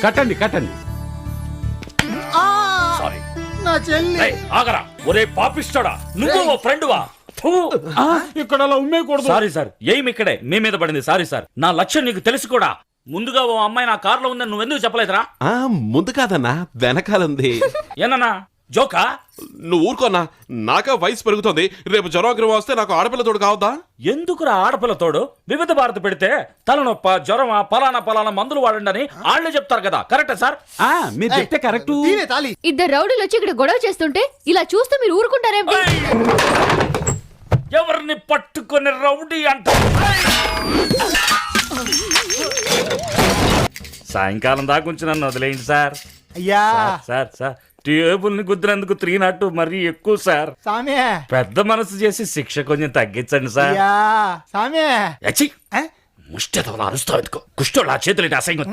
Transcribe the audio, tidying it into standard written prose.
కట్టండి కట్టండి. సారీ. నా చెల్లి ఆగరా ఒరే పాపిస్తాడా, నువ్వు ఓ ఫ్రెండ్వా? ఇక్కడ అలా ఉమ్మేయకూడదు. సారీ సార్, ఏం ఇక్కడే మీ మీద పడింది. సారీ సార్, నా లక్ష్యం నీకు తెలుసు కూడా. ముందుగా ఓ అమ్మాయి నా కారులో ఉందని నువ్వెందుకు చెప్పలేదురా? ముందు కాదన్నా, వెనకాలంది. ఏనన్నా జోకా? నువ్వు ఊరుకోన్నా, నాకా వయసు పెరుగుతోంది. రేపు జ్వరం వస్తే నాకు ఆడపిల్ల తోడు కావద్దా? ఎందుకురా ఆడపిల్ల తోడు? వివిధ భారతి పెడితే తలనొప్ప, జ్వరమా, పలానా మందులు వాడండి అని వాళ్ళే చెప్తారు కదా. కరెక్టే సార్? మీరు చెప్తే కరెక్ట్. ఇద్దరు రౌడీలు వచ్చి ఇక్కడ గొడవ చేస్తుంటే ఇలా చూస్తే మీరు ఊరుకుంటారేమిటి? ఎవరిని పట్టుకొని రౌడీ అంట? సాయంకాలం దాకా ఉంచి నన్ను వదిలేయండి సార్. అయ్యా సార్ సార్ టేబుల్ ని గుద్దినందుకు 302 మరీ ఎక్కువ సార్. సామే పెద్ద మనసు చేసి శిక్ష కొంచెం తగ్గించండి సార్. అయ్యా సామే ముష్టి అరుస్తావు ఎందుకో? కుష్టోళ్ళ చేతులు అసహ్యం